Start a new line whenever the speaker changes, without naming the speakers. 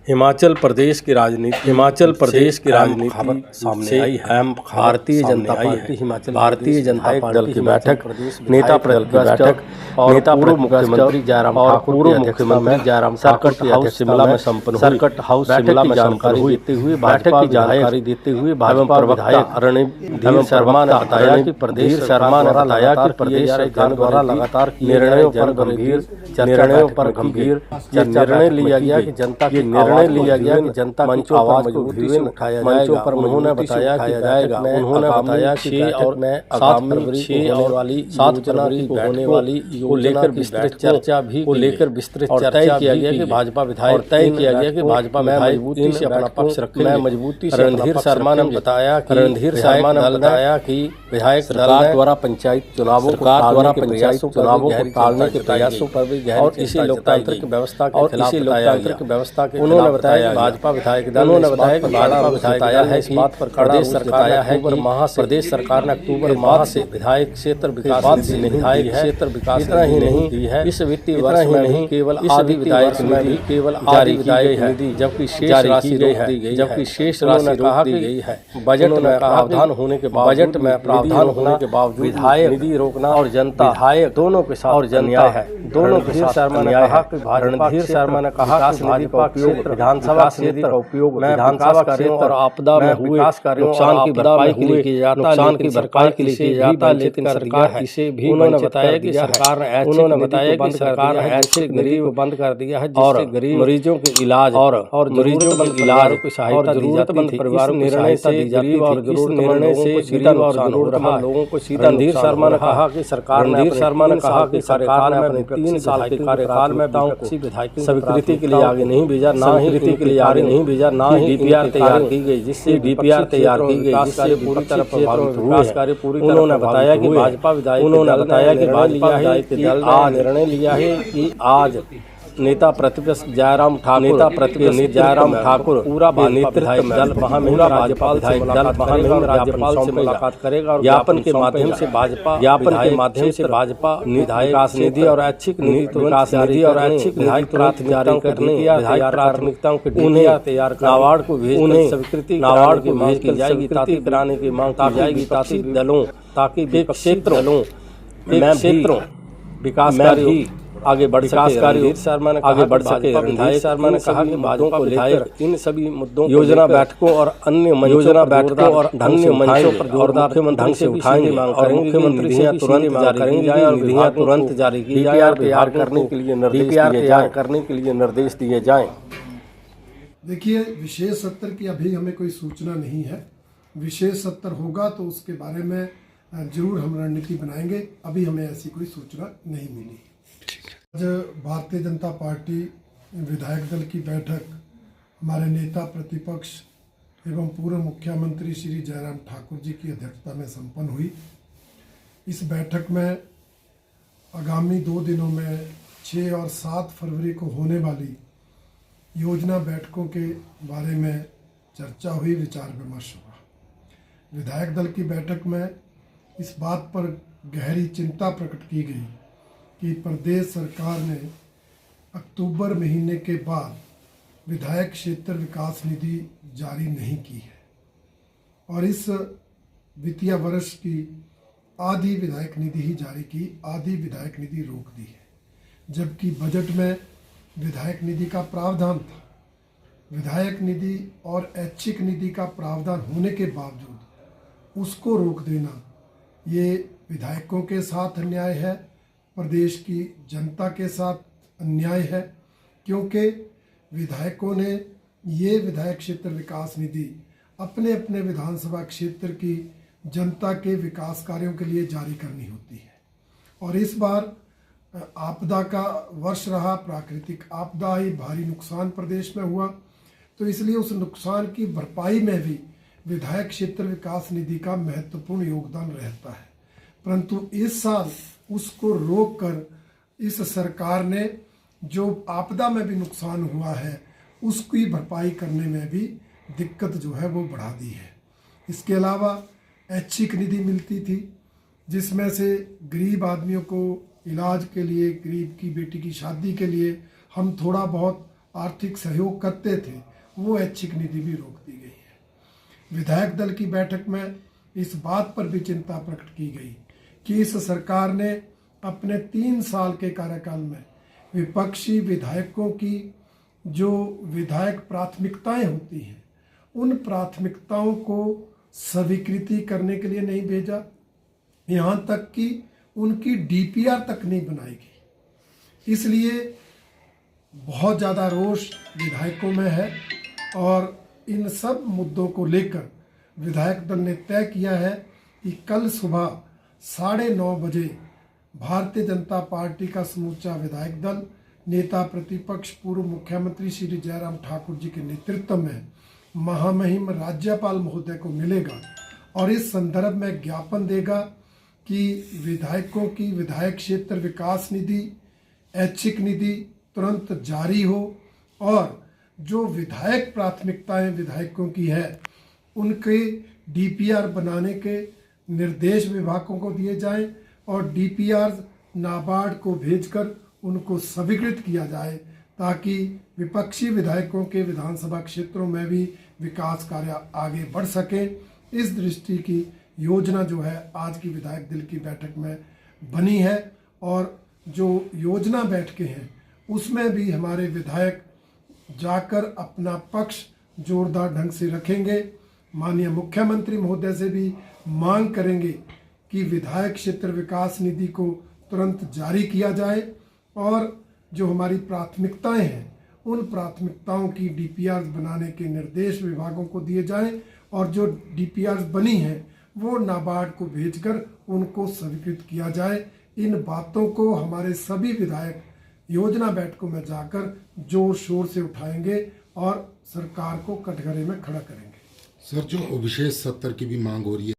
हिमाचल प्रदेश की राजनीति सामने आई है। भारतीय जनता पार्टी दल की बैठक, नेता प्रतिपक्ष की बैठक और पूर्व मुख्यमंत्री जयराम ठाकुर की अध्यक्षता शिमला में संपन्न हुई। सर्किट हाउस शिमला में जानकारी देते हुए भाजपा विधायक रणधीर शर्मा ने बताया कि प्रदेश सरकार द्वारा लगातार निर्णयों पर गंभीर निर्णय लिया गया कि जनता मंचों पर मजबूती से उठाया जाएगा। उन्होंने बताया कि आगामी 6 और 7 फरवरी को होने वाली को लेकर विस्तृत चर्चा तय किया गया कि भाजपा विधायक मजबूती से अपना पक्ष रखेंगे। रणधीर शर्मा ने बताया कि विधायक दल द्वारा पंचायत चुनावों को टालने के प्रयासों पर भी और इसी लोकतांत्रिक व्यवस्था के उन्होंने बताया कि भाजपा विधायक दल ने बताया है इस बात पर प्रदेश सरकार ने अक्टूबर माह से विधायक क्षेत्र विकास इतना ही नहीं दी है। इस वित्तीय वर्ष में नहीं केवल आधी विधायक में भी केवल आधी विधायक है, जबकि शेष राशि रोक दी गई है। बजट में प्रावधान होने के बावजूद विधायक निधि रोकना और जनता विधायक दोनों के साथ और जनता है। रणधीर शर्मा ने कहा कि भाजपा विधानसभा क्षेत्र का उपयोग विधानसभा कार्यों और आपदा में हुए नुकसान की भरपाई के लिए किया जाता है, लेकिन सरकार इसे भी उन्होंने बताया कि सरकार ने ऐच्छिक निधि को बंद कर दिया है, जिससे गरीब मरीजों के इलाज और जरूरतमंद इलाज की सहायता दी जाती थी। परिवारों को सहायता दी जाती थी। और जरूरतमंद लोगों को सीधा। रणधीर शर्मा ने कहा कि सरकार ने अपने 3 साल के कार्यकाल में स्वीकृति के लिए आगे नहीं भेजा, ना ही डीपीआर तैयार की गई, जिससे पूरी तरह प्रभावित हुए। उन्होंने बताया कि भाजपा विधायक निर्णय लिया है कि आज नेता प्रतिपक्ष जयराम ठाकुर पूरा नेतृत्व दल राज्यपाल से मुलाकात करेगा और ज्ञापन के माध्यम से भाजपा विधायक निधि और ऐच्छिक निधि प्राप्त जारी करने प्राथमिकताओं के उन्हें तैयार नाबार्ड को स्वीकृति की जाएगी, कराने की मांग की जाएगी ताकि क्षेत्रों विकास कार्य आगे बढ़ सके। रणधीर शर्मा ने कहा कि भाजपा विधायक इन सभी मुद्दों योजना बैठकों और अन्य मंचों पर जोरदार ढंग से उठाएंगे और मुख्यमंत्री से तुरंत जारी की जाए और तैयार करने के लिए निर्देश दिए जाएं।
देखिए, विशेष सत्र की अभी हमें कोई सूचना नहीं है। विशेष सत्र होगा तो उसके बारे में जरूर हम रणनीति बनाएंगे। अभी हमें ऐसी कोई सूचना नहीं मिली। आज भारतीय जनता पार्टी विधायक दल की बैठक हमारे नेता प्रतिपक्ष एवं पूर्व मुख्यमंत्री श्री जयराम ठाकुर जी की अध्यक्षता में संपन्न हुई। इस बैठक में आगामी 2 दिनों में 6 और 7 फरवरी को होने वाली योजना बैठकों के बारे में चर्चा हुई, विचार विमर्श हुआ। विधायक दल की बैठक में इस बात पर गहरी चिंता प्रकट की गई कि प्रदेश सरकार ने अक्टूबर महीने के बाद विधायक क्षेत्र विकास निधि जारी नहीं की है और इस वित्तीय वर्ष की आधी विधायक निधि ही जारी की, आधी विधायक निधि रोक दी है। जबकि बजट में विधायक निधि का प्रावधान था। विधायक निधि और ऐच्छिक निधि का प्रावधान होने के बावजूद उसको रोक देना ये विधायकों के साथ अन्याय है, प्रदेश की जनता के साथ अन्याय है, क्योंकि विधायकों ने ये विधायक क्षेत्र विकास निधि अपने अपने विधानसभा क्षेत्र की जनता के विकास कार्यों के लिए जारी करनी होती है। और इस बार आपदा का वर्ष रहा, प्राकृतिक आपदा ही, भारी नुकसान प्रदेश में हुआ, तो इसलिए उस नुकसान की भरपाई में भी विधायक क्षेत्र विकास निधि का महत्वपूर्ण योगदान रहता है। परंतु इस साल उसको रोककर इस सरकार ने जो आपदा में भी नुकसान हुआ है उसकी भरपाई करने में भी दिक्कत जो है वो बढ़ा दी है। इसके अलावा ऐच्छिक निधि मिलती थी, जिसमें से गरीब आदमियों को इलाज के लिए, गरीब की बेटी की शादी के लिए हम थोड़ा बहुत आर्थिक सहयोग करते थे वो ऐच्छिक निधि भी रोक दी गई है। विधायक दल की बैठक में इस बात पर भी चिंता प्रकट की गई कि इस सरकार ने अपने 3 साल के कार्यकाल में विपक्षी विधायकों की जो विधायक प्राथमिकताएं होती हैं उन प्राथमिकताओं को स्वीकृति करने के लिए नहीं भेजा, यहाँ तक कि उनकी डीपीआर तक नहीं बनाई गई। इसलिए बहुत ज़्यादा रोष विधायकों में है और इन सब मुद्दों को लेकर विधायक दल ने तय किया है कि कल सुबह 9:30 बजे भारतीय जनता पार्टी का समूचा विधायक दल नेता प्रतिपक्ष पूर्व मुख्यमंत्री श्री जयराम ठाकुर जी के नेतृत्व में महामहिम राज्यपाल महोदय को मिलेगा और इस संदर्भ में ज्ञापन देगा कि विधायकों की विधायक क्षेत्र विकास निधि ऐच्छिक निधि तुरंत जारी हो और जो विधायक प्राथमिकताएं विधायकों की है उनके डीपीआर बनाने के निर्देश विभागों को दिए जाएं और डीपीआर नाबार्ड को भेजकर उनको स्वीकृत किया जाए ताकि विपक्षी विधायकों के विधानसभा क्षेत्रों में भी विकास कार्य आगे बढ़ सके। इस दृष्टि की योजना जो है आज की विधायक दल की बैठक में बनी है और जो योजना बैठकें हैं उसमें भी हमारे विधायक जाकर अपना पक्ष जोरदार ढंग से रखेंगे। माननीय मुख्यमंत्री महोदय से भी मांग करेंगे कि विधायक क्षेत्र विकास निधि को तुरंत जारी किया जाए और जो हमारी प्राथमिकताएं हैं उन प्राथमिकताओं की डीपीआर बनाने के निर्देश विभागों को दिए जाएं और जो डीपीआर बनी हैं वो नाबार्ड को भेजकर उनको स्वीकृत किया जाए। इन बातों को हमारे सभी विधायक योजना बैठकों में जाकर जोर शोर से उठाएंगे और सरकार को कटघरे में खड़ा करेंगे।
सर, जो विशेष सत्र की भी मांग हो रही है